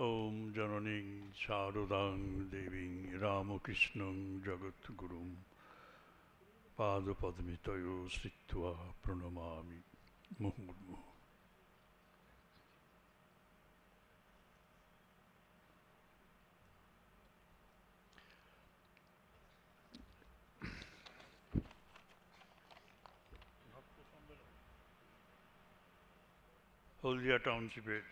ওম জননীং শারদাং দেবীং রামকৃষ্ণং জগদ্গুরুং পাদপদ্মে তয়ো শ্রিত্বা প্রণমামি মুহুর্মুহুঃ। হলদিয়া টাউনশিপের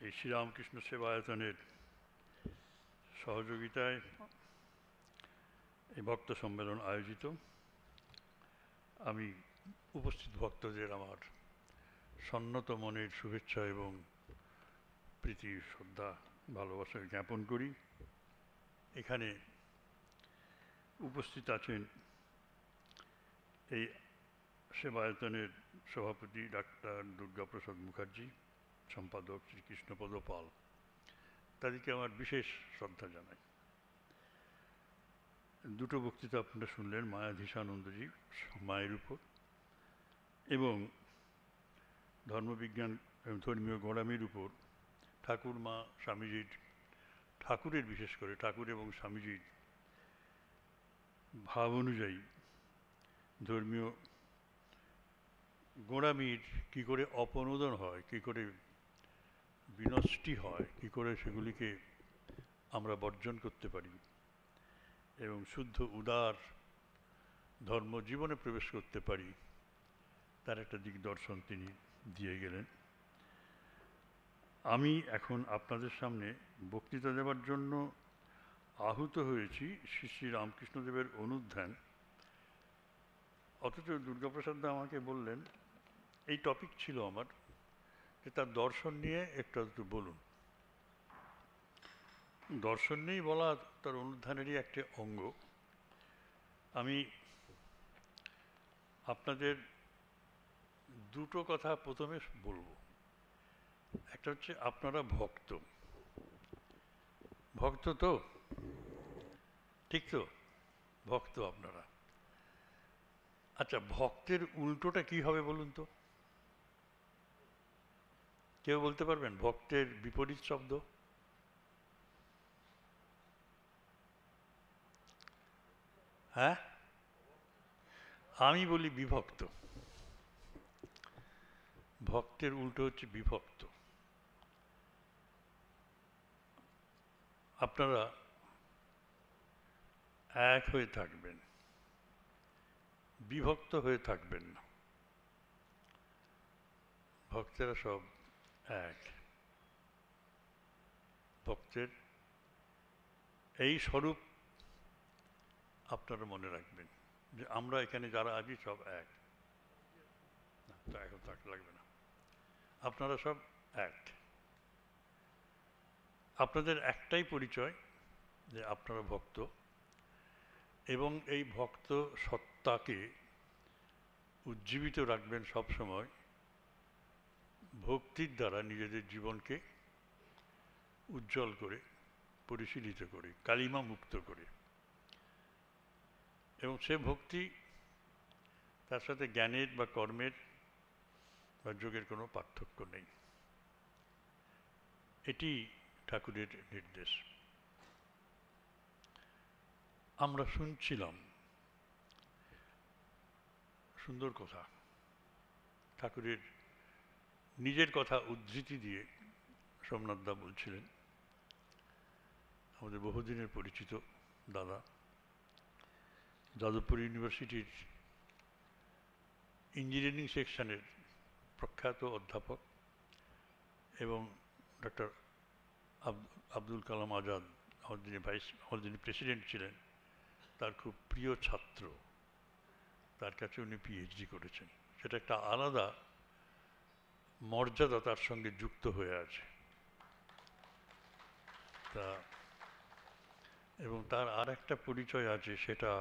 এই শ্রীরামকৃষ্ণ সেবায়তনের সহযোগিতায় এই ভক্ত সম্মেলন আয়োজিত। আমি উপস্থিত ভক্তদের আমার সন্নত মনের শুভেচ্ছা এবং প্রীতি শ্রদ্ধা ভালোবাসা জ্ঞাপন করি। এখানে উপস্থিত আছেন এই সেবায়তনের সভাপতি ডাক্তার দুর্গাপ্রসাদ মুখার্জি, সম্পাদক শ্রীকৃষ্ণপদ পাল, তাদেরকে আমার বিশেষ শ্রদ্ধা জানাই। দুটো বক্তৃতা আপনারা শুনলেন, মায়াধীশানন্দজি মায়ের উপর এবং ধর্মবিজ্ঞান ধর্মীয় গোঁড়ামির উপর ঠাকুর মা স্বামীজির, ঠাকুরের বিশেষ করে ঠাকুর এবং স্বামীজির ভাব অনুযায়ী ধর্মীয় গোঁড়ামির কী করে অপনোদন হয়, কী করে বিনষ্টি হয়, কী করে সেগুলিকে আমরা বর্জন করতে পারি এবং শুদ্ধ উদার ধর্মজীবনে প্রবেশ করতে পারি, তার একটা দিগদর্শন তিনি দিয়ে গেলেন। আমি এখন আপনাদের সামনে বক্তৃতা দেওয়ার জন্য আহুত হয়েছি শ্রী শ্রী রামকৃষ্ণদেবের অনুধ্যান। অথচ দুর্গাপ্রসাদদা আমাকে বললেন, এই টপিক ছিল আমার, যে তার দর্শন নিয়ে একটু বলুন। দর্শন নিয়েই বলা তার অনুধ্যানেরই একটা অঙ্গ। আমি আপনাদের দুটো কথা প্রথমে বলবো। একটা হচ্ছে, আপনারা ভক্ত, ভক্ত তো ঠিক তো, ভক্ত আপনারা। আচ্ছা, ভক্তের উল্টোটা কি হবে বলুন তো? কেউ বলতে পারবেন ভক্তের বিপরীত শব্দ? হ্যাঁ, আমি বলি বিভক্ত। ভক্তের উল্টো হচ্ছে বিভক্ত। আপনারা এক হয়ে থাকবেন, বিভক্ত হয়ে থাকবেন না। ভক্তেরা সব এক। ভক্তের এই স্বরূপ আপনারা মনে রাখবেন, যে আমরা এখানে যারা আছি সব এক। তা এখন থাকতে লাগবে না, আপনারা সব এক। আপনাদের একটাই পরিচয়, যে আপনারা ভক্ত, এবং এই ভক্ত সত্তাকে উজ্জীবিত রাখবেন সব সময় ভক্তির দ্বারা, নিজেদের জীবনকে উজ্জ্বল করে, পরিশীলিত করে, কালিমা মুক্ত করে। এবং সে ভক্তি, তার সাথে জ্ঞানের বা কর্মের বা যোগের কোনো পার্থক্য নেই। এটি ঠাকুরের নির্দেশ। আমরা শুনছিলাম সুন্দর কথা, ঠাকুরের নিজের কথা উদ্ধৃতি দিয়ে সোমনাথদা বলছিলেন, আমাদের বহুদিনের পরিচিত দাদা, যাদবপুর ইউনিভার্সিটির ইঞ্জিনিয়ারিং সেকশনের প্রখ্যাত অধ্যাপক এবং ডক্টর আব্দুল কালাম আজাদ, আমাদের যিনি প্রেসিডেন্ট ছিলেন, তার খুব প্রিয় ছাত্র। তার কাছে উনি পিএইচডি করেছেন। সেটা একটা আলাদা মর্যাদা তার সঙ্গে যুক্ত হয়ে আছে। তা এবং তার আর একটা পরিচয় আছে, সেটা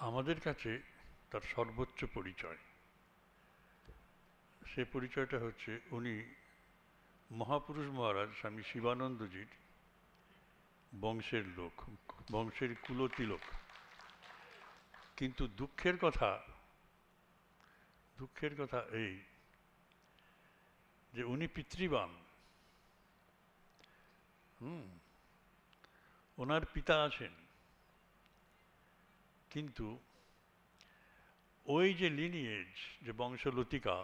আমাদের কাছে তার সর্বোচ্চ পরিচয়। সে পরিচয়টা হচ্ছে, উনি মহাপুরুষ মহারাজ স্বামী শিবানন্দজির বংশের লোক, বংশের কুলতিলক। কিন্তু দুঃখের কথা এই যে উনি পিতৃবান। ওনার পিতা আছেন, কিন্তু ওই যে লিনিয়েজ, যে বংশলতিকা,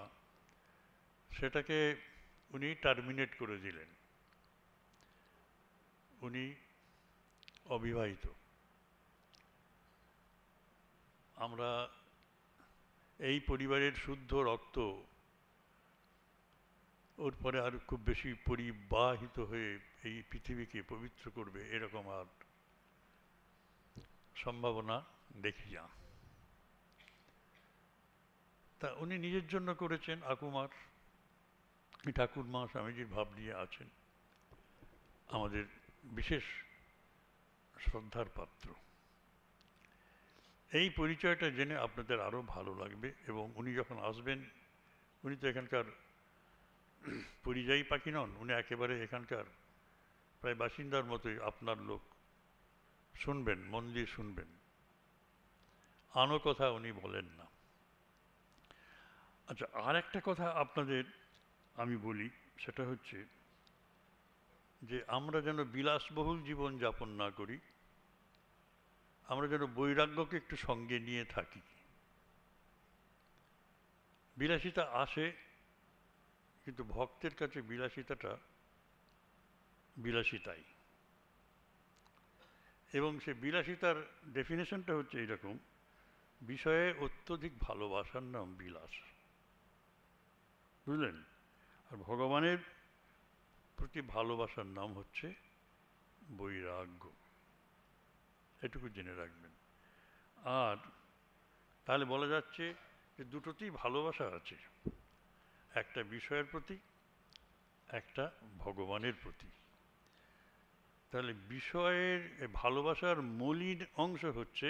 সেটাকে উনি টার্মিনেট করে দিলেন। উনি অবিবাহিত। আমরা এই পরিবারের শুদ্ধ রক্ত ওর পরে আর খুব বেশি পরিবাহিত হয়ে এই পৃথিবীকে পবিত্র করবে এরকম আর সম্ভাবনা দেখি না। তা উনি নিজের জন্য করেছেন। আকুমার ঠাকুরমা স্বামীজির ভাব নিয়ে আছেন, আমাদের বিশেষ শ্রদ্ধার পাত্র। এই পরিচয়টা জেনে আপনাদের আরও ভালো লাগবে। এবং উনি যখন আসবেন, উনি তো এখানকার পরিযায়ী পাখি নন, উনি একেবারে এখানকার প্রায় বাসিন্দার মতোই আপনার লোক। শুনবেন, মন দিয়ে শুনবেন, আনো কথা উনি বলেন না। আচ্ছা, আর একটা কথা আপনাদের আমি বলি, সেটা হচ্ছে যে আমরা যেন বিলাসবহুল জীবন যাপন না করি, আমরা যেন বৈরাগ্যকে একটু সঙ্গে নিয়ে থাকি। বিলাসিতা আসে, কিন্তু ভক্তের কাছে বিলাসিতাটা বিলাসিতাই। এবং সে বিলাসিতার ডেফিনেশনটা হচ্ছে এইরকম: বিষয়ে অত্যধিক ভালোবাসার নাম বিলাস। বুঝলেন? আর ভগবানের প্রতি ভালোবাসার নাম হচ্ছে বৈরাগ্য। এটুকু জেনে রাখবেন। আর তাহলে বলা যাচ্ছে যে দুটোতেই ভালোবাসা আছে, একটা বিষয়ের প্রতি, একটা ভগবানের প্রতি। তাহলে বিষয়ের ভালোবাসার মলিন অংশ হচ্ছে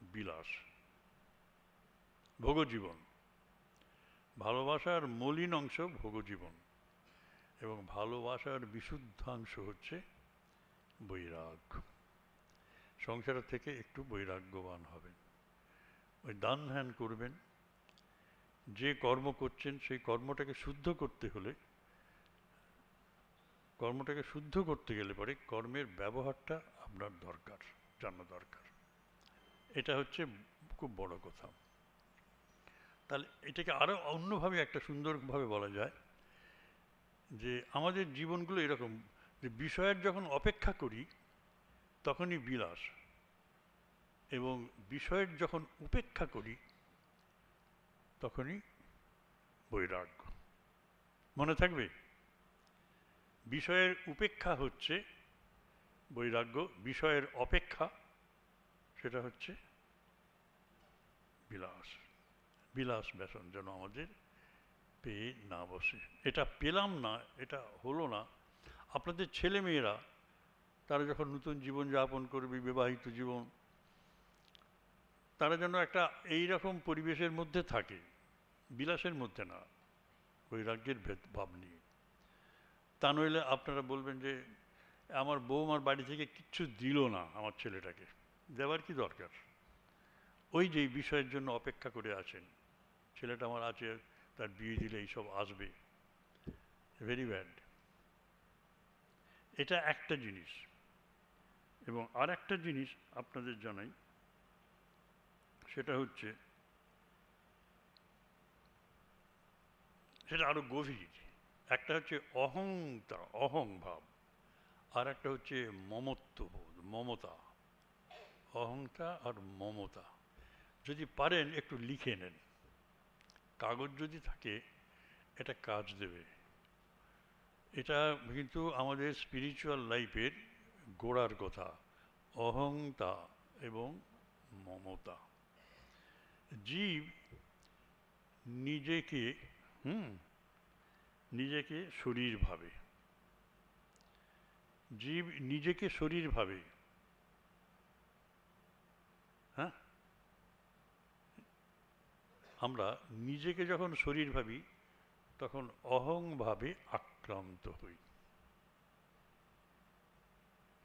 বিলাস, ভোগজীবন। ভালোবাসার মলিন অংশ ভোগজীবন, এবং ভালোবাসার বিশুদ্ধাংশ হচ্ছে বৈরাগ্য। সংসার থেকে একটু বৈরাগ্যবান হবেন, ওই দান ধ্যান করবেন। যে কর্ম করছেন সেই কর্মটাকে শুদ্ধ করতে হলে, কর্মটাকে শুদ্ধ করতে গেলে পরে কর্মের ব্যবহারটা আপনার দরকার, জানা দরকার। এটা হচ্ছে খুব বড় কথা। তাহলে এটাকে আরও অন্যভাবে, একটা সুন্দরভাবে বলা যায় যে আমাদের জীবনগুলো এরকম, যে বিষয়ের যখন অপেক্ষা করি তখনই বিলাস, এবং বিষয়ের যখন উপেক্ষা করি তখনই বৈরাগ্য। মনে থাকবে? বিষয়ের উপেক্ষা হচ্ছে বৈরাগ্য, বিষয়ের অপেক্ষা সেটা হচ্ছে বিলাস। বিলাস ব্যসন যেন আমাদের পেয়ে না বসে। এটা পেলাম না, এটা হলো না। আপনাদের ছেলে মেয়েরা তারা যখন নতুন জীবন যাপন করবে, বিবাহিত জীবন, তারা যেন একটা এইরকম পরিবেশের মধ্যে থাকে, বিলাসের মধ্যে না, বৈরাগ্যের ভাব নিয়ে। তা নইলে আপনারা বলবেন যে আমার বউ আমার বাড়ি থেকে কিচ্ছু দিল না আমার ছেলেটাকে, দেওয়ার কি দরকার? ওই যে বিষয়ের জন্য অপেক্ষা করে আছেন, ছেলেটা আমার আছে, তার বিয়ে দিলে এইসব আসবে, ভেরি ব্যাড। এটা একটা জিনিস। এবং আর একটা জিনিস আপনাদের জানাই, সেটা হচ্ছে, সেটা আরো গভীর। একটা হচ্ছে অহংতা, অহংভাব, আর একটা হচ্ছে মমত্ববোধ, মমতা। অহংতা আর মমতা যদি পারেন একটু লিখে নেন, কাগজ যদি থাকে এটা কাজ দেবে। এটা কিন্তু আমাদের স্পিরিচুয়াল লাইফের গোড়ার কথা, অহংতা এবং মমতা। জীব নিজেকে নিজেকে শরীর ভাবে, জীব নিজেকে শরীর ভাবে। হ্যাঁ, আমরা নিজেকে যখন শরীর ভাবি তখন অহংভাবে আক্রান্ত হই।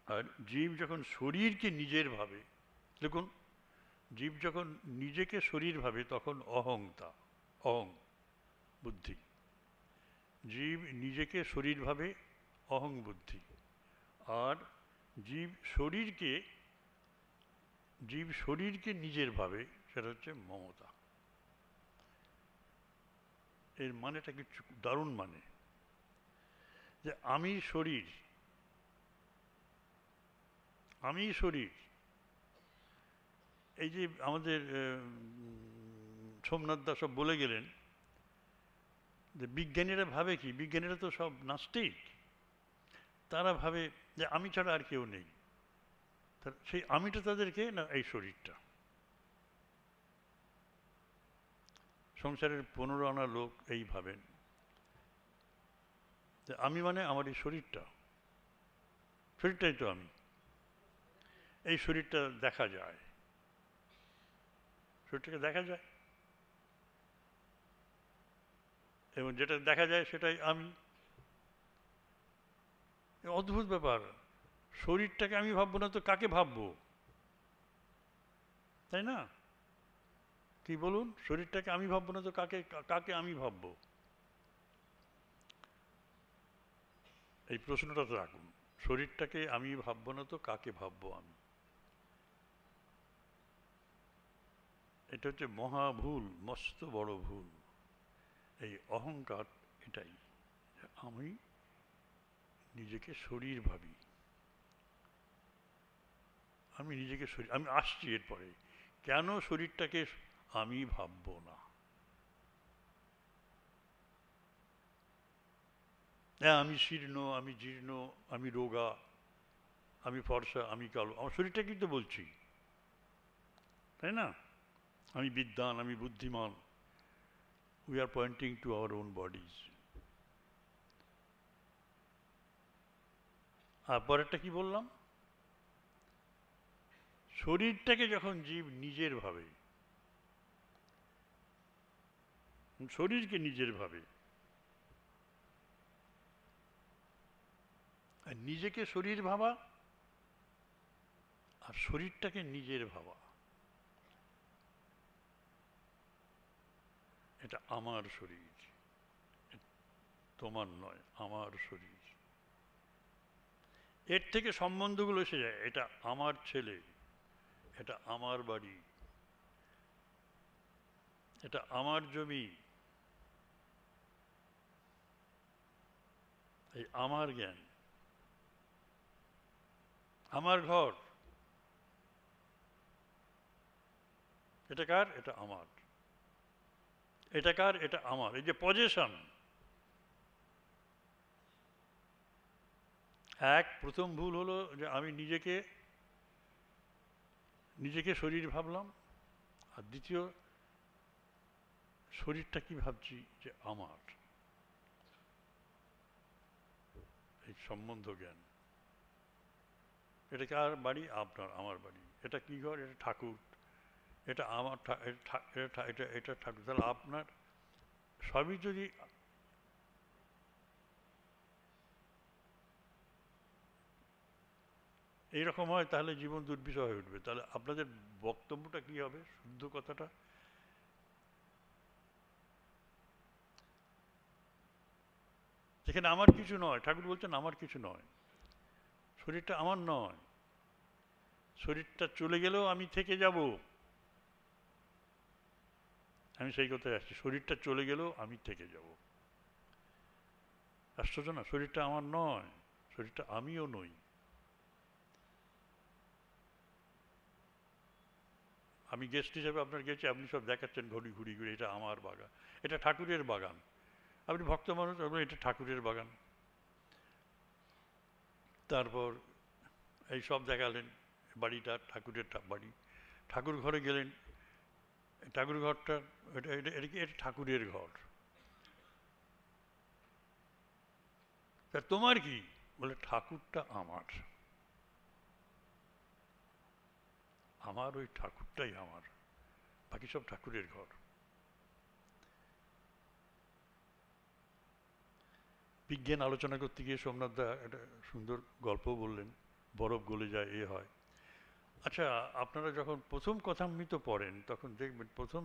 আর জীব যখন শরীরকে নিজের ভাবে, দেখুন, জীব যখন নিজেকে শরীর ভাবে তখন অহংতা, অহং বুদ্ধি। জীব নিজেকে শরীর ভাবে, অহং বুদ্ধি। আর জীব শরীরকে নিজের ভাবে, সেটা হচ্ছে মমতা। এর মানেটা কিছু দারুণ মানে, যে আমি শরীর, এই যে আমাদের সোমনাথ দা সব বলে গেলেন যে বিজ্ঞানীরা ভাবে কি, বিজ্ঞানীরা তো সব নাস্তিক, তারা ভাবে যে আমি ছাড়া আর কেউ নেই। সেই আমিটা তাদেরকে না, এই শরীরটা। সংসারের 15 আনা লোক এই ভাবেন যে আমি মানে আমার এই শরীরটাই তো আমি। এই শরীরটা দেখা যায়, শরীরটাকে দেখা যায়, এবং যেটা দেখা যায় সেটাই আমি। অদ্ভুত ব্যাপার, শরীরটাকে আমি ভাববো না তো কাকে ভাববো, তাই না? কি বলুন, শরীরটাকে আমি ভাববো না তো কাকে আমি ভাববো? এই প্রশ্নটা তো রাখুন, শরীরটাকে আমি ভাববো না তো কাকে ভাববো আমি? এটা হচ্ছে মহা ভুল, মস্ত বড় ভুল। এই অহংকার এটাই, আমি নিজেকে শরীর ভাবি, আমি নিজেকে শরীর। আমি আসছি এরপরে, কেন শরীরটাকে আমি ভাববো না? হ্যাঁ, আমি শীর্ণ, আমি জীর্ণ, আমি রোগা, আমি ফর্সা, আমি কালো, আমার শরীরটা কিন্তু বলছি, তাই না? আমি বিদ্বান, আমি বুদ্ধিমান। We are pointing to our own bodies. আর পরেরটা কি বললাম? শরীরটাকে যখন জীব নিজের ভাবে, শরীরকে নিজের ভাবে, আর নিজেকে শরীর ভাবা আর শরীরটাকে নিজের ভাবা, এটা আমার শরীর, তোমার নয়, আমার শরীর। এর থেকে সম্বন্ধগুলো এসে যায়, এটা আমার ছেলে, এটা আমার বাড়ি, এটা আমার জমি, এই আমার জ্ঞান, আমার ঘর, এটা কার? এটা আমার। এটা কার? এটা আমার। এই যে পজেশন, প্রথম ভুল হলো যে আমি নিজেকে শরীর ভাবলাম, আর দ্বিতীয়, শরীরটা কি ভাবছি যে আমার। এই সম্বন্ধ জ্ঞান, এটা কার বাড়ি? আপনার, আমার বাড়ি। এটা কি ঘর? এটা ঠাকুর, এটা আমার, এটা ঠাকুর। তাহলে আপনার সবই যদি এইরকম হয়, তাহলে জীবন দুর্বিষহ হয়ে উঠবে। তাহলে আপনাদের বক্তব্যটা কি হবে, শুদ্ধ কথাটা? যেখানে আমার কিছু নয়, ঠাকুর বলছেন আমার কিছু নয়, শরীরটা আমার নয়, শরীরটা চলে গেলেও আমি থেকে যাব। আমি সেই কথায় আসছি, শরীরটা চলে গেলেও আমি থেকে যাব। আশ্চর্য না? শরীরটা আমার নয়, শরীরটা আমিও নই। আমি গেস্ট হিসাবে আপনার গেছি, আপনি সব দেখাচ্ছেন ঘুরি ঘুরি ঘুরি, এটা আমার বাগান, এটা ঠাকুরের বাগান। আপনি ভক্ত মানুষ, আপনি এটা ঠাকুরের বাগান। তারপর এই সব দেখালেন, বাড়িটা ঠাকুরের বাড়ি। ঠাকুর ঘরে গেলেন, ঠাকুর ঘরটা, এটা এটা এটা কি? এটা ঠাকুরের ঘর। তা তোমার কি? বলে ঠাকুরটা আমার, আমার ওই ঠাকুরটাই আমার, বাকি সব ঠাকুরের ঘর। বিজ্ঞান আলোচনা করতে গিয়ে সোমনাথ দা একটা সুন্দর গল্প বললেন, বরফ গলে যায়, এ হয়। আচ্ছা, আপনারা যখন প্রথম কথামৃত পড়েন তখন দেখবেন প্রথম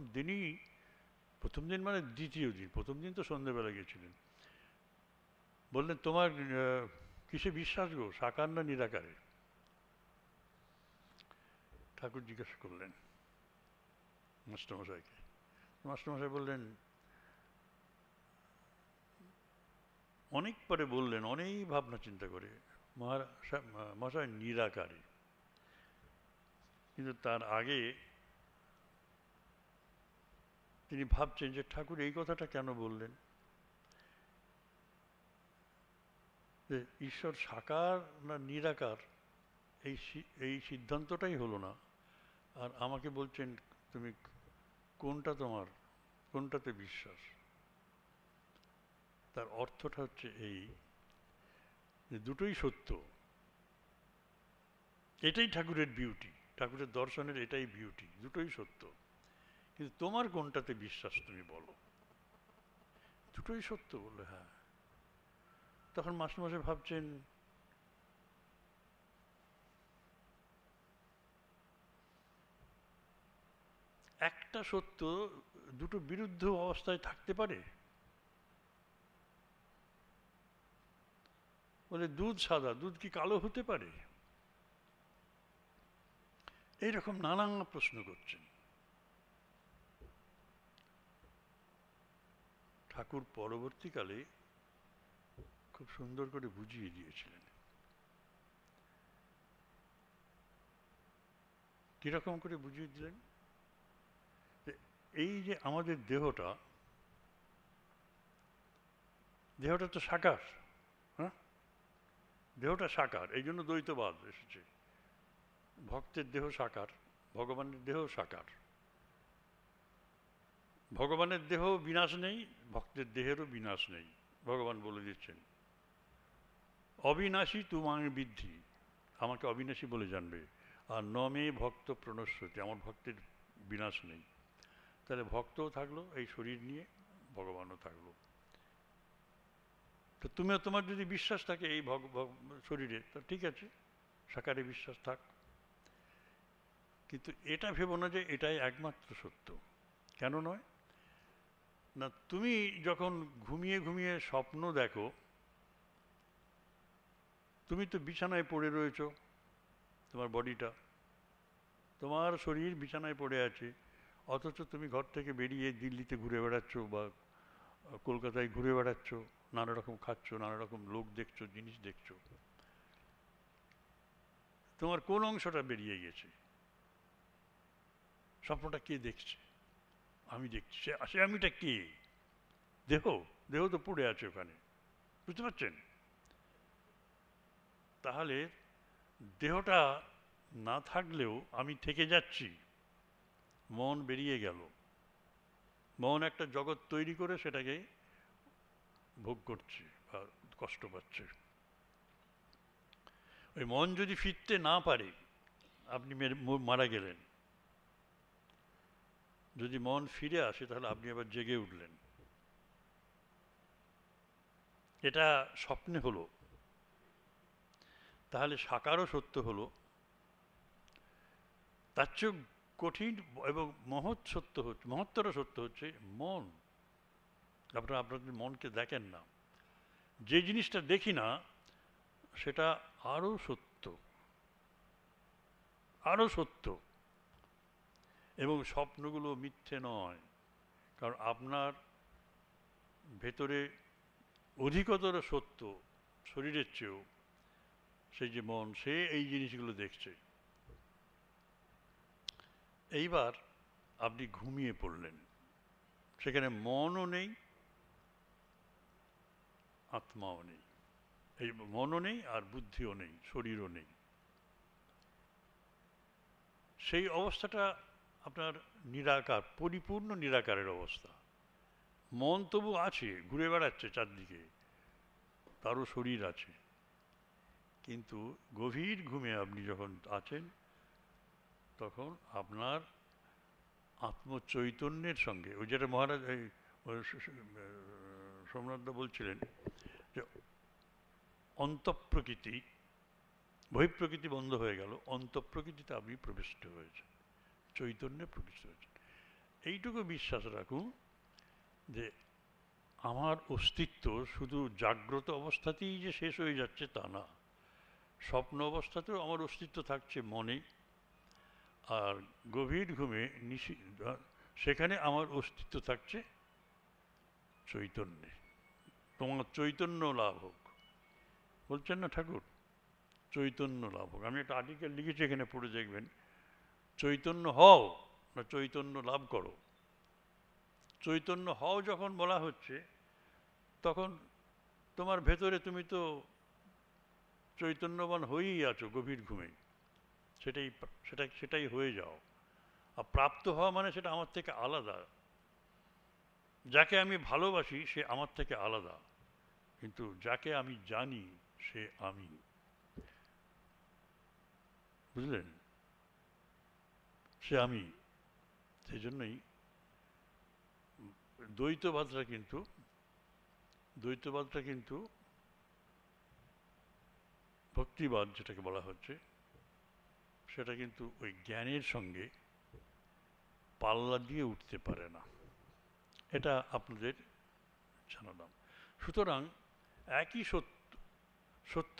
দিন মানে দ্বিতীয় দিন, প্রথম দিন তো সন্ধ্যেবেলা গেছিলেন, বললেন তোমার কিসে বিশ্বাস গো, সাকার না নিরাকারে? ঠাকুর জিজ্ঞাসা করলেন মাস্টারমশাইকে। মাস্টারমশাই বললেন, অনেক পরে বললেন, অনেক ভাবনা চিন্তা করে, মহাশয় নিরাকারে। কিন্তু তার আগে তিনি ভাবছেন যে ঠাকুর এই কথাটা কেন বললেন, যে ঈশ্বর সাকার না নিরাকার, এই সিদ্ধান্তটাই হলো না, আর আমাকে বলছেন তুমি কোনটা তোমার, কোনটাতে বিশ্বাস। তার অর্থটা হচ্ছে এই যে দুটোই সত্য। এটাই ঠাকুরের বিউটি, ঠাকুরের দর্শনের এটাই বিউটি, দুটোই সত্য। কিন্তু তোমার কোনটাতে বিশ্বাস তুমি বলো। দুটোই সত্য বলে, হ্যাঁ। তখন মাস্টারমশাই ভাবছেন, একটা সত্য দুটো বিরুদ্ধ অবস্থায় থাকতে পারে? বলে দুধ সাদা, দুধ কি কালো হতে পারে? এইরকম নানান প্রশ্ন করছেন। ঠাকুর পরবর্তীকালে খুব সুন্দর করে বুঝিয়ে দিয়েছিলেন। কিরকম করে বুঝিয়ে দিলেন? এই যে আমাদের দেহটা, দেহটা তো সাকার, হ্যাঁ, দেহটা সাকার, এই জন্য দ্বৈতবাদ এসেছে। ভক্তের দেহ সাকার, ভগবানের দেহ সাকার। ভগবানের দেহ বিনাশ নেই, ভক্তের দেহেরও বিনাশ নেই। ভগবান বলে দিচ্ছেন, অবিনাশী তুমাং বিদ্ধি, আমাকে অবিনাশী বলে জানবে, আর নমে ভক্ত প্রণশ্যতি, আমার ভক্তের বিনাশ নেই। তাহলে ভক্তও থাকলো এই শরীর নিয়ে, ভগবানও থাকলো। তো তুমিও, তোমার যদি বিশ্বাস থাকে এই শরীরে, তো ঠিক আছে, সাকারে বিশ্বাস থাক। কিন্তু এটা ভেবো না যে এটাই একমাত্র সত্য। কেন নয়? না, তুমি যখন ঘুমিয়ে ঘুমিয়ে স্বপ্ন দেখো, তুমি তো বিছানায় পড়ে রয়েছো, তোমার বডিটা, তোমার শরীর বিছানায় পড়ে আছে, অথচ তুমি ঘর থেকে বেরিয়ে দিল্লিতে ঘুরে বেড়াচ্ছ বা কলকাতায় ঘুরে বেড়াচ্ছ, নানা রকম খাচ্ছ, নানা রকম লোক দেখছো, জিনিস দেখছো। তোমার কোন অংশটা বেরিয়ে গেছে? স্বপ্নটা কে দেখছে? আমি দেখছি। সে আমিটা কে? দেহ? দেহ তো পড়ে আছে ওখানে, বুঝতে পারছেন? তাহলে দেহটা না থাকলেও আমি থেকে যাচ্ছি, মন বেরিয়ে গেল। মন একটা জগৎ তৈরি করে সেটাকে ভোগ করছে বা কষ্ট পাচ্ছে। ওই মন যদি ফিরতে না পারে, আপনি মারা গেলেন। যদি মন ফিরে আসে তাহলে আপনি আবার জেগে উঠলেন। এটা স্বপ্নে হলো, তাহলে সাকারও সত্য হলো। তার চেয়েও কঠিন এবং মহৎ সত্য হচ্ছে, মহত্তর সত্য হচ্ছে মন। আপনারা আপনাদের মনকে দেখেন না, যে জিনিসটা দেখি না সেটা আরো সত্য, আরো সত্য। এবং স্বপ্নগুলো মিথ্যে নয়, কারণ আপনার ভেতরে অধিকতর সত্য শরীরের চেয়েও, সেই যে মন, সে এই জিনিসগুলো দেখছে। এইবার আপনি ঘুমিয়ে পড়লেন, সেখানে মনও নেই, আত্মাও নেই, এই মনও নেই আর বুদ্ধিও নেই, শরীরও নেই। সেই অবস্থাটা আপনার নিরাকার, পরিপূর্ণ নিরাকারের অবস্থা। মন তবু আছে, ঘুরে বেড়াচ্ছে চারদিকে, তারও শরীর আছে, কিন্তু গভীর ঘুমে আপনি যখন আছেন, তখন আপনার আত্মচৈতন্যের সঙ্গে, ওই যেটা মহারাজ এই সোমনাথদা বলছিলেন যে অন্তঃপ্রকৃতি, বহিঃপ্রকৃতি বন্ধ হয়ে গেল, অন্তঃপ্রকৃতিতে আপনি প্রবিষ্ট হয়েছেন, চৈতন্যে প্রবিষ্ট হয়েছেন। এইটুকু বিশ্বাস রাখুন যে আমার অস্তিত্ব শুধু জাগ্রত অবস্থাতেই যে শেষ হয়ে যাচ্ছে তা না, স্বপ্ন অবস্থাতেও আমার অস্তিত্ব থাকছে মনে, আর গভীর ঘুমে সেখানে আমার অস্তিত্ব থাকছে চৈতন্যে। তোমার চৈতন্য লাভ হোক বলছেন না ঠাকুর, চৈতন্য লাভ হোক। আমি একটা আর্টিকেল লিখেছি, এখানে পড়ে দেখবেন, চৈতন্য হও না চৈতন্য লাভ করো। চৈতন্য হও যখন বলা হচ্ছে, তখন তোমার ভেতরে তুমি তো চৈতন্যবান হয়েই আছো গভীর ঘুমে, সেটাই হয়ে যাও। আর প্রাপ্ত হওয়া মানে সেটা আমার থেকে আলাদা। যাকে আমি ভালোবাসি সে আমার থেকে আলাদা, কিন্তু যাকে আমি জানি সে আমি। বুঝলেন? সে আমি। সেই জন্যই দ্বৈতবাদটা কিন্তু দ্বৈতবাদটা কিন্তু ভক্তিবাদ যেটাকে বলা হচ্ছে, সেটা কিন্তু ওই জ্ঞানের সঙ্গে পাল্লা দিয়ে উঠতে পারে না। এটা আপনাদের জানালাম। সুতরাং একই সত্য, সত্য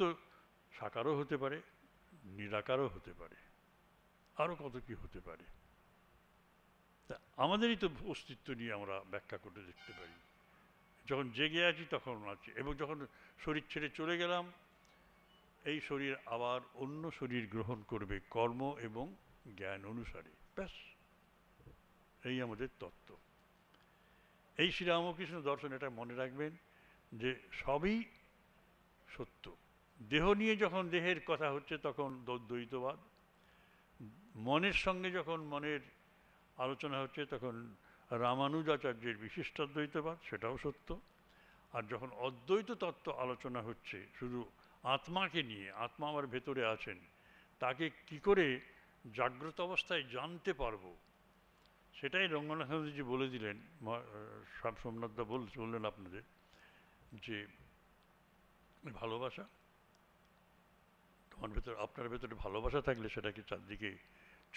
সাকারও হতে পারে, নিরাকারও হতে পারে, আরও কত কি হতে পারে। তা আমাদেরই তো অস্তিত্ব নিয়ে আমরা ব্যাখ্যা করে দেখতে পারি। যখন জেগে আছি তখন আছি, এবং যখন শরীর ছেড়ে চলে গেলাম, এই শরীর আবার অন্য শরীর গ্রহণ করবে কর্ম এবং জ্ঞান অনুসারে। ব্যাস, এই আমাদের তত্ত্ব। এই শ্রীরামকৃষ্ণ দর্শন, এটা মনে রাখবেন যে সবই সত্য। দেহ নিয়ে যখন দেহের কথা হচ্ছে তখন দ্বৈতবাদ, মনের সঙ্গে যখন মনের আলোচনা হচ্ছে তখন রামানুজাচার্যের বিশিষ্টাদ্বৈতবাদ, সেটাও সত্য। আর যখন অদ্বৈত তত্ত্ব আলোচনা হচ্ছে শুধু আত্মাকে নিয়ে, আত্মা আমার ভেতরে আছেন, তাকে কি করে জাগ্রত অবস্থায় জানতে পারবো, সেটাই রঙ্গনাথজি বলে দিলেন। সোমনাথদা বললেন আপনাদের যে ভালোবাসা, তোমার ভেতর, আপনার ভেতরে ভালোবাসা থাকলে সেটাকে চারদিকে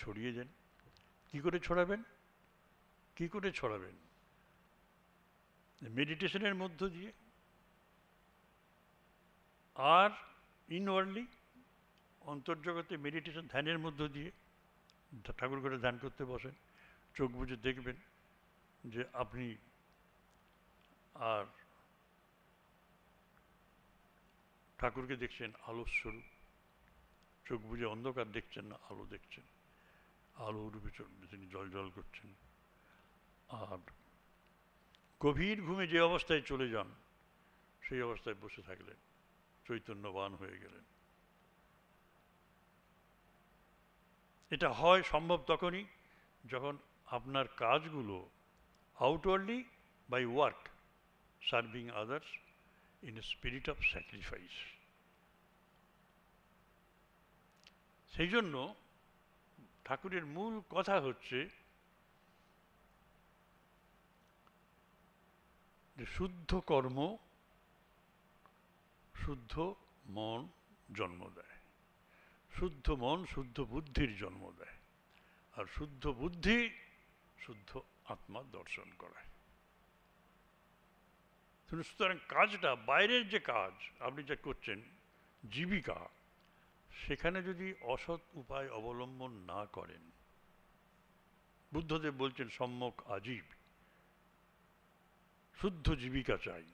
ছড়িয়ে দেন। কি করে ছড়াবেন? কি করে ছড়াবেন? মেডিটেশনের মধ্য দিয়ে, আর ইনওয়ার্ডলি অন্তর্জগতে মেডিটেশন, ধ্যানের মধ্য দিয়ে। ঠাকুর করে ধ্যান করতে বসেন, চোখ বুজে দেখবেন যে আপনি আর ঠাকুরকে দেখছেন আলোর স্বরূপ। চোখ বুজে অন্ধকার দেখছেন না, আলো দেখছেন, আলো রূপে তিনি জল জল করছেন। আর গভীর ঘুমে যে অবস্থায় চলে যান, সেই অবস্থায় বসে থাকলেন, চৈতন্যবান হয়ে গেলেন। এটা হয় সম্ভব তখনই যখন আপনার কাজগুলো outwardly by work serving others in a spirit of sacrifice. সেই জন্য ঠাকুরের মূল কথা হচ্ছে যে শুদ্ধ কর্ম শুদ্ধ মন জন্ম দেয়, শুদ্ধ মন শুদ্ধ বুদ্ধির জন্ম দেয়, আর শুদ্ধ বুদ্ধি শুদ্ধ আত্মা দর্শন করায়। সুতরাং কাজটা, বাইরের যে কাজ আপনি যা করছেন, জীবিকা, সেখানে যদি অসৎ উপায় অবলম্বন না করেন, বুদ্ধদেব বলছেন সম্যক আজীব, শুদ্ধ জীবিকা চাই।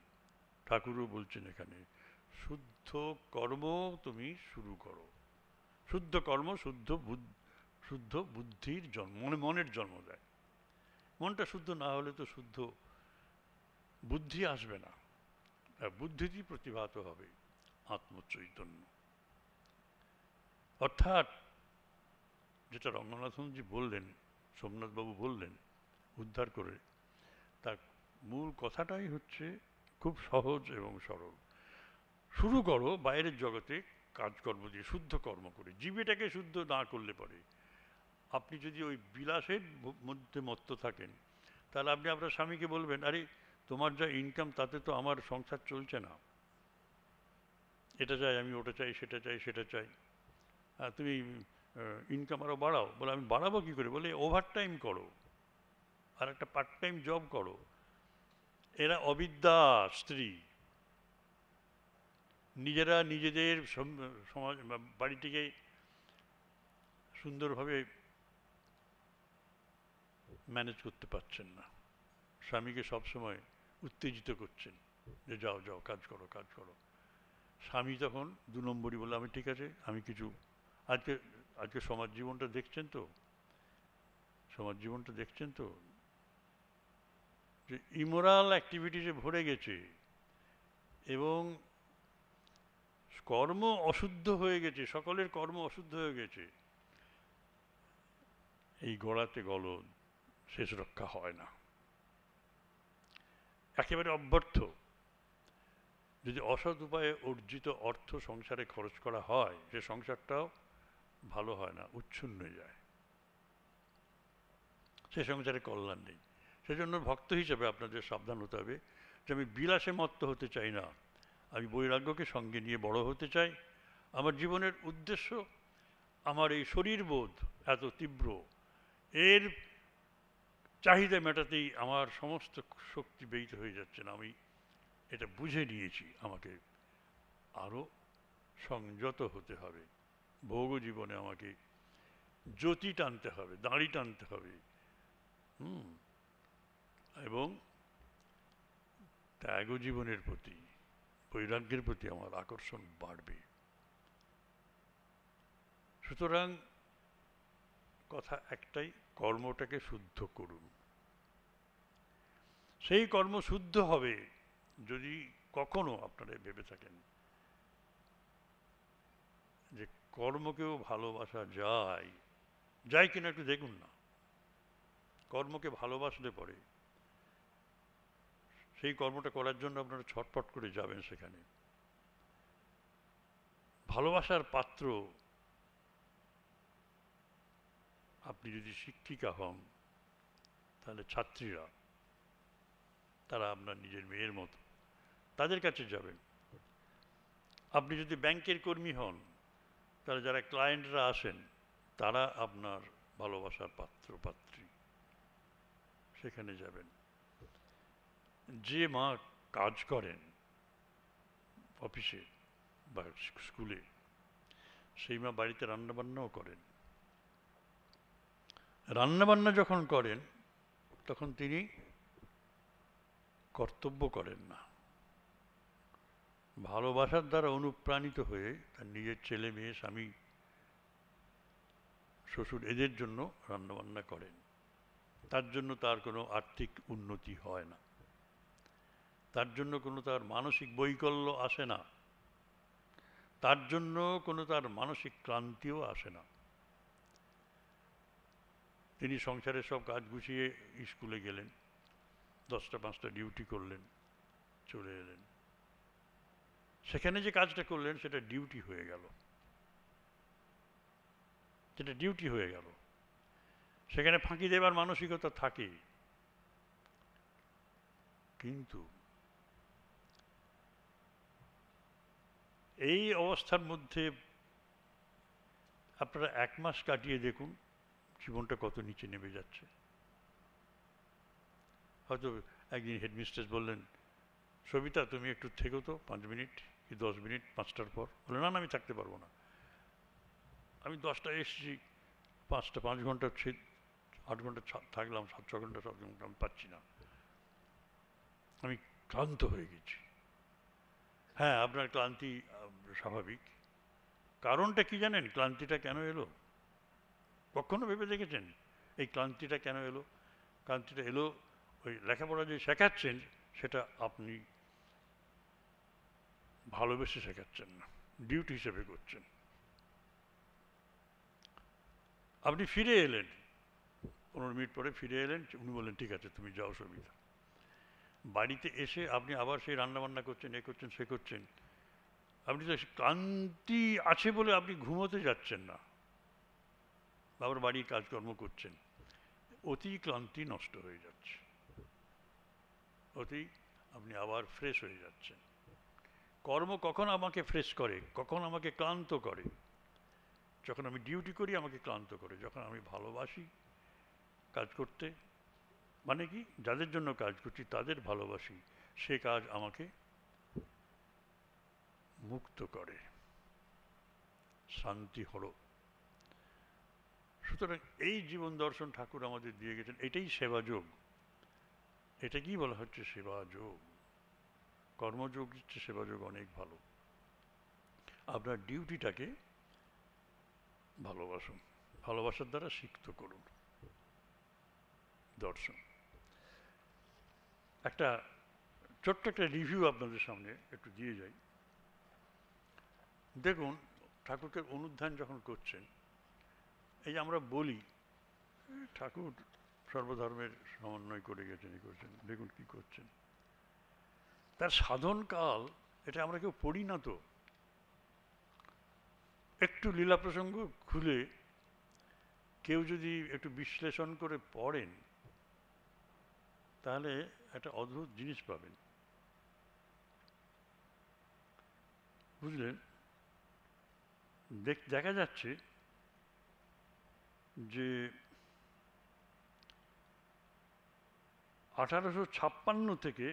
ঠাকুরও বলছেন এখানে শুদ্ধ কর্ম তুমি শুরু করো। শুদ্ধ কর্ম শুদ্ধ বুদ্ধির জন্ম, মনের জন্ম দেয়। মনটা শুদ্ধ না হলে তো শুদ্ধ বুদ্ধি আসবে না, বুদ্ধিটি প্রতিভাত হবে আত্মচৈতন্য। অর্থাৎ যেটা রঙ্গনাথনজি বললেন, সোমনাথবাবু বললেন উদ্ধার করে, তার মূল কথাটাই হচ্ছে খুব সহজ এবং সরল। শুরু করো বাইরের জগতে কাজকর্ম দিয়ে, শুদ্ধ কর্ম করে। জীবিটাকে শুদ্ধ না করলে পরে আপনি যদি ওই বিলাসের মধ্যে মত্ত থাকেন, তাহলে আপনি আপনার স্বামীকে বলবেন, আরে তোমার যা ইনকাম তাতে তো আমার সংসার চলছে না, এটা চাই আমি, ওটা চাই, সেটা চাই, সেটা চাই, তুমি ইনকাম আরও বাড়াও। বলে আমি বাড়াবো কী করে? বলে ওভার টাইম করো, আর একটা পার্ট টাইম জব করো। এরা অবিদ্যা স্ত্রী, নিজেরা নিজেদের সমাজ বাড়িটিকে সুন্দরভাবে ম্যানেজ করতে পারছেন না, স্বামীকে সবসময় উত্তেজিত করছেন যে যাও যাও কাজ করো কাজ করো। স্বামী তখন 2 নম্বরই বলে আমি ঠিক আছে আমি কিছু, আজকে আজকে সমাজ জীবনটা দেখছেন তো, সমাজ জীবনটা দেখছেন তো যে ইমোরাল অ্যাক্টিভিটিসে ভরে গেছে এবং কর্ম অশুদ্ধ হয়ে গেছে, সকলের কর্ম অশুদ্ধ হয়ে গেছে। এই গড়াতে গলদ, শেষ রক্ষা হয় না, একেবারে অব্যর্থ। যদি অসৎ উপায়ে অর্জিত অর্থ সংসারে খরচ করা হয়, সে সংসারটাও ভালো হয় না, উচ্ছন্ন যায়, সে সংসারে কল্যাণ নেই। সেজন্য ভক্ত হিসেবে আপনাদের সাবধান হতে হবে যে আমি বিলাসে মত্ত হতে চাই না, আমি বৈরাগ্যকে সঙ্গে নিয়ে বড় হতে চাই। আমার জীবনের উদ্দেশ্য আমার এই শরীরবোধ এত তীব্র, এর চাহিদা মেটাতেই আমার সমস্ত শক্তি ব্যয়িত হয়ে যাচ্ছে না। আমি এটা বুঝে নিয়েছি, আমাকে আরও সংযত হতে হবে, ভোগ জীবনে আমাকে জ্যোতি টানতে হবে, দাঁড়ি টানতে হবে, এবং ত্যাগ জীবনের প্রতি, বৈরাগ্যের প্রতি আমার আকর্ষণ বাড়বে। সুতরাং কথা একটাই, কর্মটাকে শুদ্ধ করুন। সেই কর্ম শুদ্ধ হবে যদি কখনো আপনারা ভেবে থাকেন যে কর্মকেও ভালোবাসা যায়, যায় কিনা একটু দেখুন না। কর্মকে ভালোবাসলে পরে সেই কর্মটা করার জন্য আপনারা ছটফট করে যাবেন সেখানে। ভালোবাসার পাত্র আপনি যদি শিক্ষিকা হন, তাহলে ছাত্রীরা, তারা আপনার নিজের মেয়ের মতো, তাদের কাছে যাবেন। আপনি যদি ব্যাংকের কর্মী হন, তাহলে যারা ক্লায়েন্টরা আসেন তারা আপনার ভালোবাসার পাত্র পাত্রী, সেখানে যাবেন। যে মা কাজ করেন অফিসে বা স্কুলে, সেই মা বাড়িতে রান্নাবান্নাও করেন। রান্নাবান্না যখন করেন তখন তিনি কর্তব্য করেন না, ভালোবাসার দ্বারা অনুপ্রাণিত হয়ে তার নিজের ছেলে মেয়ে স্বামী শ্বশুর এদের জন্য রান্নাবান্না করেন। তার জন্য তার কোনো আর্থিক উন্নতি হয় না, তার জন্য কোনো তার মানসিক বৈকল্য আসে না, তার জন্য কোনো তার মানসিক ক্লান্তিও আসে না। তিনি সংসারের সব কাজ গুছিয়ে স্কুলে গেলেন, 10টা-5টা ডিউটি করলেন, চলে এলেন। সেখানে যে কাজটা করলেন সেটা ডিউটি হয়ে গেল, সেটা ডিউটি হয়ে গেল। সেখানে ফাঁকি দেবার মানসিকতা থাকে, কিন্তু এই অবস্থার মধ্যে আপনারা 1 মাস কাটিয়ে দেখুন জীবনটা কত নিচে নেমে যাচ্ছে। হয়তো একদিন হেডমিস্ট্রেস বললেন, সবিতা তুমি একটু থেকো তো 5 মিনিট কি 10 মিনিট 5টার পর। বলে না না আমি থাকতে পারবো না, আমি 10টায় এসেছি, 5 ঘন্টা 8 ঘন্টা থাকলাম, 6 ঘন্টা 7 ঘন্টা আমি পাচ্ছি না, আমি ক্লান্ত হয়ে গেছি। হ্যাঁ, আপনার ক্লান্তি স্বাভাবিক। কারণটা কি জানেন? ক্লান্তিটা কেন এলো কখনো ভেবে দেখেছেন? এই ক্লান্তিটা কেন এলো? ক্লান্তিটা এলো ওই লেখাপড়া যে শেখাচ্ছেন সেটা আপনি ভালোবেসে শেখাচ্ছেন না, ডিউটি হিসেবে করছেন। আপনি ফিরে এলেন, 15 মিনিট পরে ফিরে এলেন, উনি বললেন ঠিক আছে তুমি যাও সবিতা। বাড়িতে এসে আপনি আবার সেই রান্নাবান্না করছেন, এ করছেন সে করছেন। আপনি তো ক্লান্তি আছে বলে আপনি ঘুমোতে যাচ্ছেন না, আবার বাড়ির কাজকর্ম করছেন, অতি ক্লান্তি নষ্ট হয়ে যাচ্ছে, অতি আপনি আবার ফ্রেশ হয়ে যাচ্ছেন। কর্ম কখন আমাকে ফ্রেশ করে, কখন আমাকে ক্লান্ত করে? যখন আমি ডিউটি করি আমাকে ক্লান্ত করে, যখন আমি ভালোবাসি কাজ করতে মানে কি, যাদের জন্য কাজ করছি তাদের ভালোবাসি, সে কাজ আমাকে মুক্ত করে, শান্তি হলো। সুতরাং এই জীবন দর্শন ঠাকুর আমাদের দিয়ে গেছেন, এটাই সেবা যোগ। এটা কি বলা হচ্ছে? সেবা যোগ। কর্মযোগ হচ্ছে সেবা যোগ অনেক ভালো। আপনার ডিউটিটাকে ভালোবাসুন, ভালোবাসার দ্বারা সিক্ত করুন দর্শন। একটা ছোট্ট একটা রিভিউ আপনাদের সামনে একটু দিয়ে যাই। দেখুন, ঠাকুরকে অনুধ্যান যখন করছেন, এই যে আমরা বলি ঠাকুর সর্বধর্মের সমন্বয় করে গেছেন, এই করছেন, দেখুন কি করছেন, তার সাধনকাল এটা আমরা কেউ পড়ি না তো। একটু লীলা প্রসঙ্গ খুলে কেউ যদি একটু বিশ্লেষণ করে পড়েন, তাহলে একটা অদ্ভুত জিনিস পাবেন, বুঝলেন? দেখা যাচ্ছে যে 1856 থেকে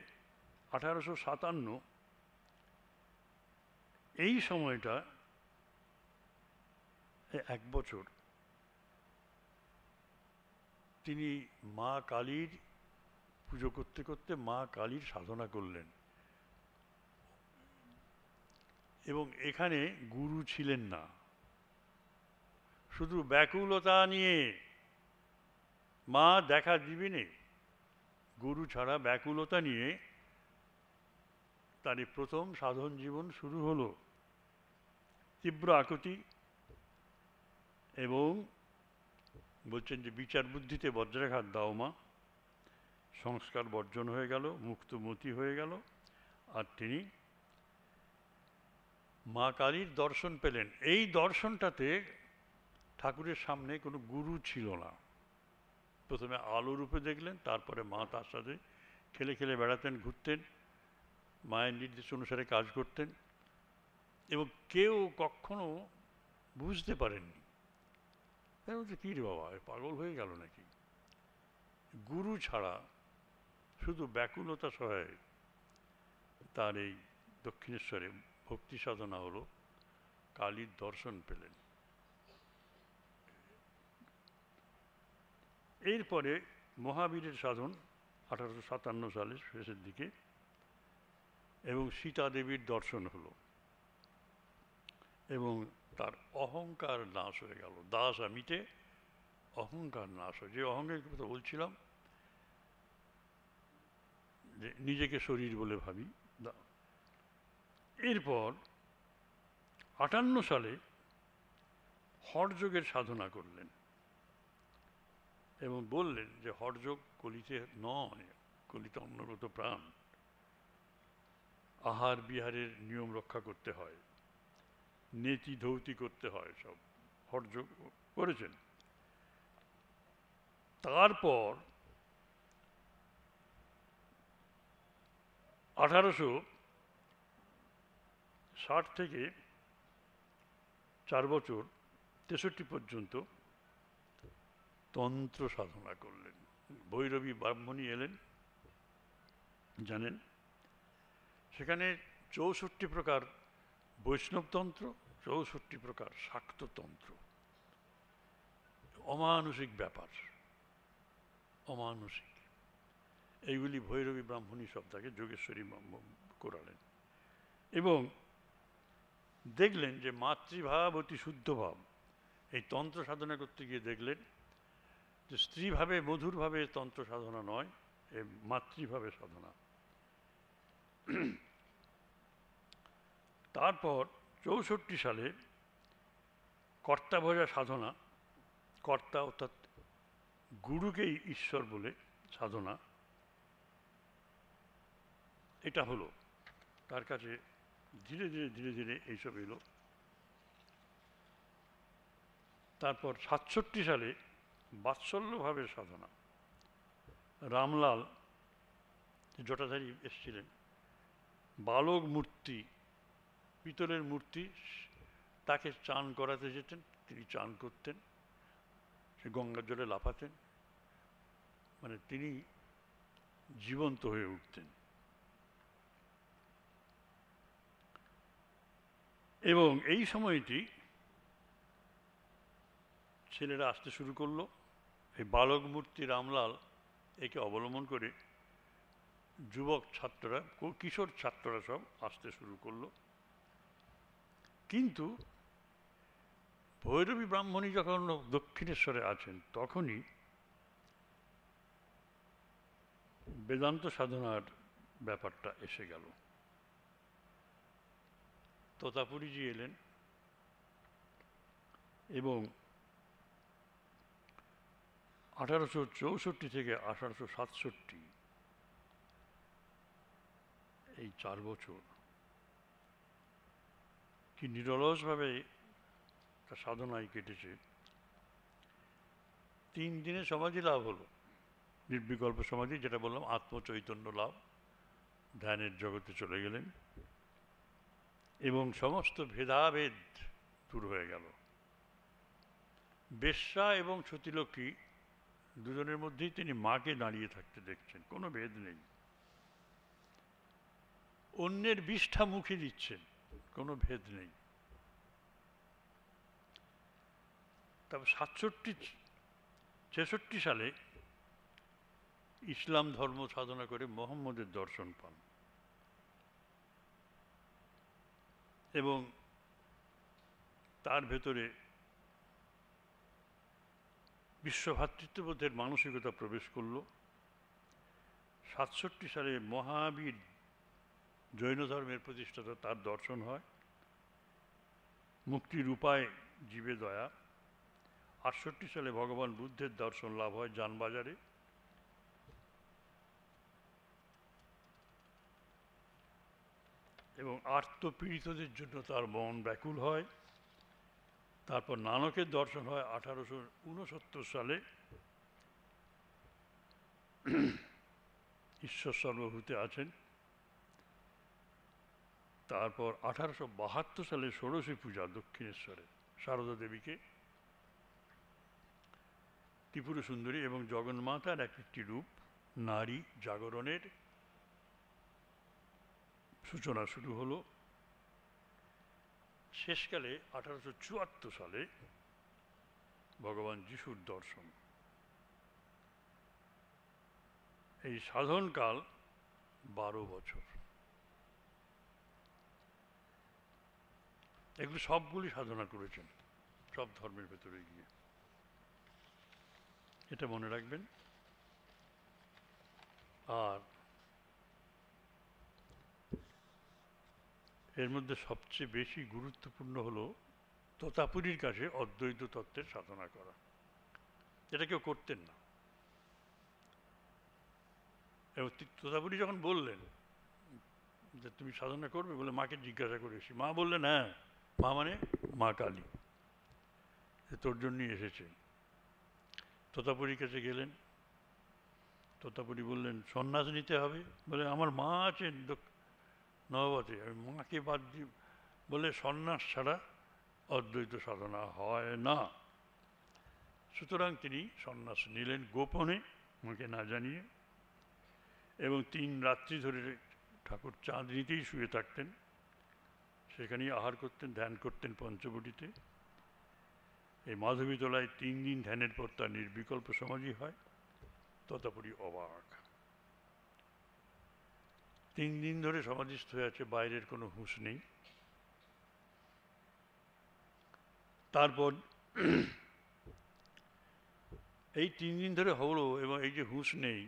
1857 এই সময়টা, এক বছর তিনি মা কালীর পুজো করতে করতে মা কালীর সাধনা করলেন। এবং এখানে গুরু ছিলেন না, শুধু ব্যাকুলতা নিয়ে, মা দেখা দিবি নে, গুরু ছাড়া ব্যাকুলতা নিয়ে তার প্রথম সাধন জীবন শুরু হলো। তীব্র আকুতি এবং বলছেন যে বিচার বুদ্ধিতে বজ্রাঘাত দাও মা, সংস্কার বর্জন হয়ে গেল, মুক্তমতি হয়ে গেল, আর তিনি মা কালীর দর্শন পেলেন। এই দর্শনটাতে ঠাকুরের সামনে কোনো গুরু ছিল না। প্রথমে আলো রূপে দেখলেন, তারপরে মা তার সাথে খেলে খেলে বেড়াতেন, ঘুরতেন, মায়ের নির্দেশ অনুসারে কাজ করতেন, এবং কেউ কখনো বুঝতে পারেননি। কী রে বাবা, পাগল হয়ে গেল নাকি? গুরু ছাড়া শুধু ব্যাকুলতা সহায় তার এই দক্ষিণেশ্বরে ভক্তি সাধনা হলো, কালীর দর্শন পেলেন। এরপরে মহাবীরের সাধন 1857 সালের শেষের দিকে, এবং সীতা দেবীর দর্শন হলো, এবং তার অহংকার নাশ হয়ে গেল। দাস মিটে অহংকার নাশ হয়। যে অহংকারের কথা বলছিলাম, যে নিজেকে শরীর বলে ভাবি। এরপর 58 সালে হঠযোগের সাধনা করলেন এবং বললেন যে হঠযোগ কলিতে নয়, কলিতে অন্নগত প্রাণ, আহার বিহারের নিয়ম রক্ষা করতে হয়, নেতি ধৌতি করতে হয়, সব হঠযোগ করেছেন। তারপর 1860 থেকে 4 বছর 63 পর্যন্ত তন্ত্র সাধনা করলেন। ভৈরবী ব্রাহ্মণী এলেন, জানেন, সেখানে 64 প্রকার বৈষ্ণবতন্ত্র, 64 প্রকার শাক্ততন্ত্র। অমানুষিক ব্যাপার, অমানুষিক। এইগুলি ভৈরবী ব্রাহ্মণী সব তাকে যোগেশ্বরী করালেন। এবং দেখলেন যে মাতৃভাব অতি শুদ্ধ ভাব। এই তন্ত্র সাধনা করতে গিয়ে দেখলেন যে স্ত্রীভাবে মধুরভাবে তন্ত্র সাধনা নয়, এ মাতৃভাবে সাধনা। তারপর 64 সালে কর্তা ভজা সাধনা, কর্তা অর্থাৎ গুরুকেই ঈশ্বর বলে সাধনা, এটা হলো তার কাছে। ধীরে ধীরে ধীরে ধীরে এইসব এলো। তারপর 67 সালে বাৎসল্যভাবের সাধনা, রামলাল জটাধারী এসেছিলেন, বালক মূর্তি, পিতলের মূর্তি, তাকে চান করাতে যেতেন, তিনি চান করতেন, সে গঙ্গার জলে লাফাতেন। মানে তিনি জীবন্ত হয়ে উঠতেন। এবং এই সময়টি ছেলেরা আসতে শুরু করলো। এই বালক মূর্তি রামলাল একে অবলম্বন করে যুবক ছাত্ররা, কিশোর ছাত্ররা সব আসতে শুরু করলো। কিন্তু ভৈরবী ব্রাহ্মণী যখন দক্ষিণেশ্বরে আছেন, তখনই বেদান্ত সাধনার ব্যাপারটা এসে গেল। তোতাপুরীজি এলেন এবং 1864 থেকে 1867 এই 4 বছর কি নিরলসভাবে তার সাধনায় কেটেছে। 3 দিনে সমাধি লাভ হলো, নির্বিকল্প সমাধি, যেটা বললাম আত্মচৈতন্য লাভ, ধ্যানের জগতে চলে গেলেন এবং সমস্ত ভেদাভেদ দূর হয়ে গেল। বেশ্যা এবং সতীলক্ষ্মী দুজনের মধ্যেই তিনি মাকে দাঁড়িয়ে থাকতে দেখছেন, কোনো ভেদ নেই। অন্যের বিষ্ঠা মুখে দিচ্ছেন, কোনো ভেদ নেই। তারপর 67-66 সালে ইসলাম ধর্ম সাধনা করে মোহাম্মদের দর্শন পান এবং তার ভেতরে বিশ্বভ্রাতৃত্ববোধের মানসিকতা প্রবেশ করল। 67 সালে মহাবীর জৈন ধর্মের প্রতিষ্ঠাতা, তার দর্শন হয়। মুক্তির উপায় জীবে দয়া। 68 সালে ভগবান বুদ্ধের দর্শন লাভ হয় জানবাজারে। এবং আর্তপীড়িতদের জন্য তার মন ব্যাকুল হয়। তারপর নানকের দর্শন হয় 1869 সালে। ঈশ্বর সর্বভূতে আছেন। তারপর 1872 সালে ষোড়শী পূজা দক্ষিণেশ্বরে সারদা দেবীকে, ত্রিপুরা সুন্দরী এবং জগন্মাতার একটি রূপ, নারী জাগরণের সূচনা শুরু হলো। শেষকালে 1874 সালে ভগবান যিশুর দর্শন। এই সাধনকাল 12 বছর। এগুলো সবগুলি সাধনা করেছেন, সব ধর্মের ভেতরে গিয়ে, এটা মনে রাখবেন। আর এর মধ্যে সবচেয়ে বেশি গুরুত্বপূর্ণ হলো তোতাপুরীর কাছে অদ্বৈত তত্ত্বের সাধনা করা। এটা কেউ করতেন না। এবং তোতাপুরী যখন বললেন যে তুমি সাধনা করবে, বলে মাকে জিজ্ঞাসা করে এসি। মা বললেন হ্যাঁ। মা মানে মা কালী, তোর জন্যই এসেছে। তোতাপুরীর কাছে গেলেন। তোতাপুরী বললেন সন্ন্যাস নিতে হবে। বলে আমার মা আছেন নববতে, আমি মাকে বাদ দিই। বলে সন্ন্যাস ছাড়া অদ্বৈত সাধনা হয় না। সুতরাং তিনি সন্ন্যাস নিলেন গোপনে, মাকে না জানিয়ে। এবং 3 রাত্রি ধরে ঠাকুর চাঁদনিতেই শুয়ে থাকতেন, সেখানেই আহার করতেন, ধ্যান করতেন পঞ্চবটিতে। এই মাধবীতলায় 3 দিন ধ্যানের পর তার নির্বিকল্প সমাধি হয়। তোতাপুরী অবাক। 3 দিন ধরে সমাধিস্থ হয়ে আছে, বাইরের কোনো হুঁশ নেই। তারপর এই 3 দিন ধরে হলো এবং এই যে হুঁশ নেই,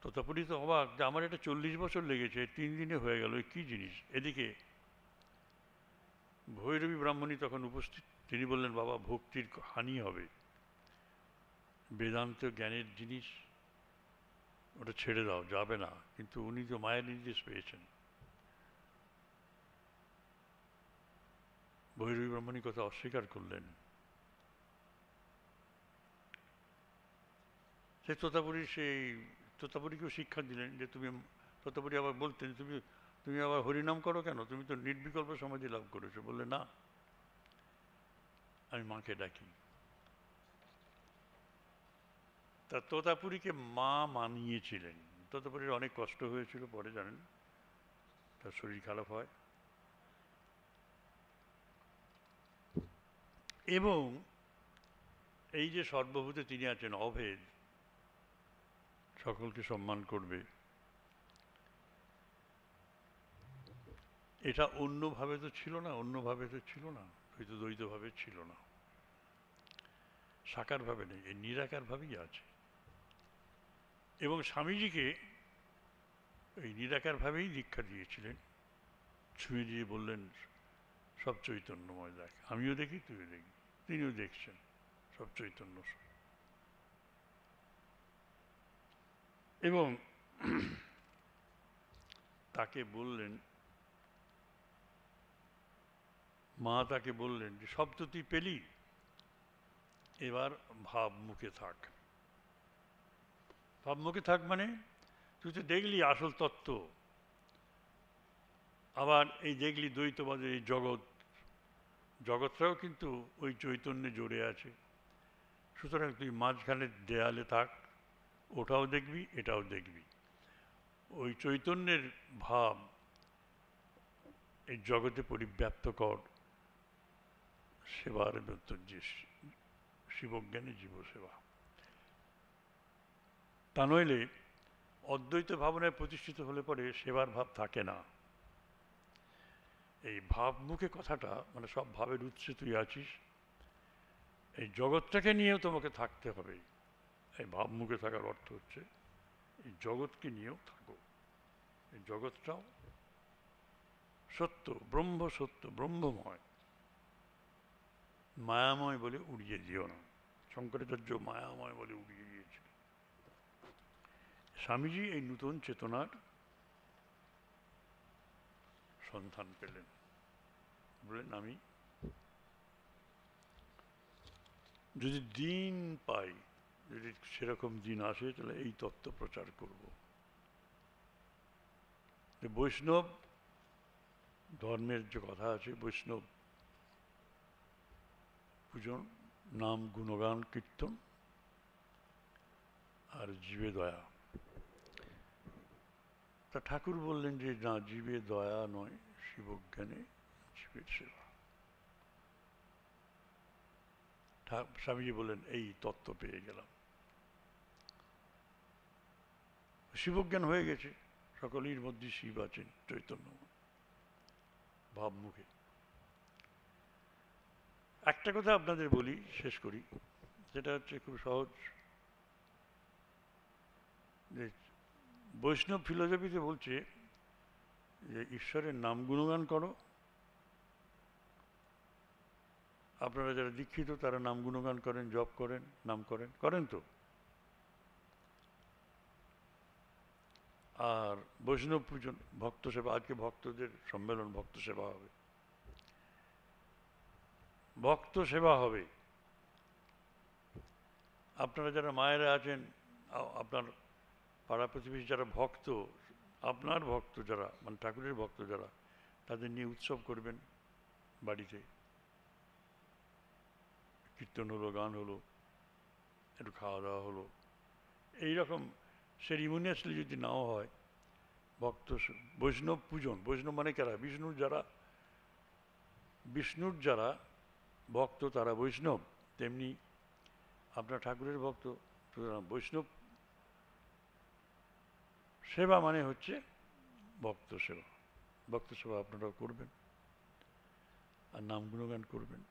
তোতাপুরী তো অবাক যে আমার এটা 40 বছর লেগেছে, 3 দিনে হয়ে গেল, কি জিনিস। এদিকে ভৈরবী ব্রাহ্মণী তখন উপস্থিত। তিনি বললেন বাবা, ভক্তির হানি হবে, বেদান্ত জ্ঞানের জিনিস, ওটা ছেড়ে দাও, যাবে না। কিন্তু উনি তো মায়ের নির্দেশ পেয়েছেন। ভৈরবী ব্রাহ্মণী কথা অস্বীকার করলেন। সে তোতাপুরীকেও শিক্ষা দিলেন যে তুমি, তোতাপুরী আবার বলতেন তুমি আবার হরিনাম করো কেন, তুমি তো নির্বিকল্প সমাধি লাভ করেছো। বললে না, আমি মাকে ডাকি। তা তোতাপুরীকে মা মানিয়েছিলেন। তোতাপুরীর অনেক কষ্ট হয়েছিল, পরে জানেন তার শরীর খারাপ হয়, এবং এই যে সর্বভূতে তিনি আছেন অভেদ, সকলকে সম্মান করবে, এটা অন্যভাবে তো ছিল না, অন্যভাবে তো ছিল না, হয়তো দ্বৈতভাবে ছিল না, সাকারভাবে নেই, এই নিরাকারভাবেই আছে। এবং স্বামীজিকে এই নিরাকারভাবেই দীক্ষা দিয়েছিলেন, ছুঁয়ে দিয়ে বললেন সব চৈতন্যময় দেখ, আমিও দেখি তুইও দেখি, তিনিও দেখছেন সব চৈতন্য। এবং তাকে বললেন, মা তাকে বললেন যে সব তো তুই পেলি, এবার ভাব মুখে থাক। ভাব মুখে থাক মানে তুই তো দেখলি আসল তত্ত্ব, আবার এই দেখলি দ্বৈতবাদের এই জগৎ, জগৎটাও কিন্তু ওই চৈতন্যে জড়ে আছে, সুতরাং তুই মাঝখানের দেয়ালে থাক, ওটাও দেখবি এটাও দেখবি। ওই চৈতন্যের ভাব এই জগতে পরিব্যাপ্ত কর, সেবার মধ্য যে শিবজ্ঞানী জীবসেবা। তা নইলে অদ্বৈত ভাবনায় প্রতিষ্ঠিত হলে পরে সেবার ভাব থাকে না। এই ভাবমুখে কথাটা মানে সব ভাবের উৎসে তুই আছিস, এই জগৎটাকে নিয়েও তোমাকে থাকতে হবে। এই ভাবমুখে থাকার অর্থ হচ্ছে এই জগৎকে নিয়েও থাকো, এই জগৎটাও সত্য, ব্রহ্ম সত্য, ব্রহ্মময়, মায়াময় বলে উড়িয়ে দিও না। শঙ্করাচার্য মায়াময় বলে উড়িয়ে দিয়েছিল। স্বামীজি এই নূতন চেতনার সন্ধান পেলেন, বললেন আমি যদি দিন পাই, যদি সেরকম দিন আসে তাহলে এই তত্ত্ব প্রচার করব। বৈষ্ণব ধর্মের যে কথা আছে, বৈষ্ণব পূজন, নাম গুণগান কীর্তন আর জীবে দয়া। তা ঠাকুর বললেন যে না, জীবে দয়া নয়, শিবজ্ঞানে জীবের সেবা। স্বামীজি বললেন এই তত্ত্ব পেয়ে গেলাম, শিবজ্ঞান হয়ে গেছে, সকলের মধ্যে শিব আছেন, চৈতন্য ভাবমুখে। একটা কথা আপনাদের বলি, শেষ করি, সেটা হচ্ছে খুব সহজ, যে বৈষ্ণব ফিলোসফিতে বলছে যে ঈশ্বরের নাম গুণগান করো। আপনারা যারা দীক্ষিত তারা নাম গুণগান করেন, জপ করেন, নাম করেন, করেন তো। আর বৈষ্ণব পূজন, ভক্ত সেবা, আজকে ভক্তদের সম্মেলন, ভক্ত সেবা হবে, ভক্ত সেবা হবে। আপনারা যারা মায়েরা আছেন, আপনার পাড়া প্রতিবেশী যারা ভক্ত, আপনার ভক্ত যারা, মানে ঠাকুরের ভক্ত যারা, তাদের নিয়ে উৎসব করবেন বাড়িতে, কীর্তন হলো, গান হলো, একটু খাওয়া দাওয়া হলো, এইরকম সেরিমোনিয়াসলি যদি নাও হয়, ভক্ত বৈষ্ণব পূজন, বৈষ্ণব মানে কারা? বিষ্ণুর যারা ভক্ত তারা বৈষ্ণব, তেমনি আপনার ঠাকুরের ভক্ত, সুতরাং বৈষ্ণব সেবা মানে হচ্ছে ভক্ত সেবা। ভক্ত সেবা আপনারাও করবেন, আর নাম গুণগান করবেন,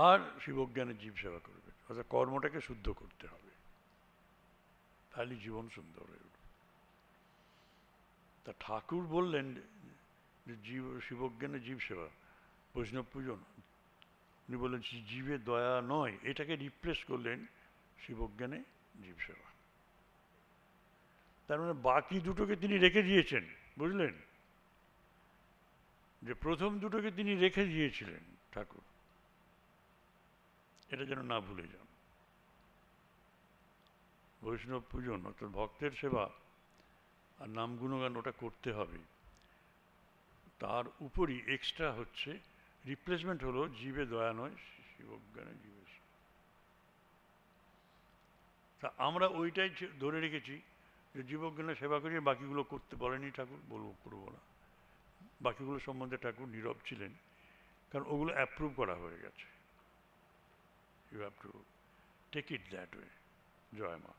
আর শিবজ্ঞানের জীব সেবা করবেন। অর্থাৎ কর্মটাকে শুদ্ধ করতে হবে, তাহলে জীবন সুন্দর হয়ে উঠবে। তা ঠাকুর বললেন যে শিবজ্ঞানের জীব সেবা, বৈষ্ণব পূজন, উনি বললেন জীবে দয়া নয়, এটাকে রিপ্লেস করলেন শিবজ্ঞানে জীব সেবা। তার মানে বাকি দুটোকে তিনি রেখে দিয়েছেন, বুঝলেন? যে প্রথম দুটোকে তিনি রেখে দিয়েছিলেন ঠাকুর, এটা যেন না ভুলে যান। বৈষ্ণব পূজন অর্থাৎ ভক্তের সেবা আর নাম গুণগান, ওটা করতে হবে। তার উপরই এক্সট্রা হচ্ছে রিপ্লেসমেন্ট হলো জীবে দয়া নয়, শিবজ্ঞানে জীবে। তা আমরা ওইটাই ধরে রেখেছি যে জীবজ্ঞানের সেবা করি, বাকিগুলো করতে বলেনি ঠাকুর, বলবো করবো না। বাকিগুলো সম্বন্ধে ঠাকুর নীরব ছিলেন, কারণ ওগুলো অ্যাপ্রুভ করা হয়ে গেছে। You have to take it that way. জয় মা।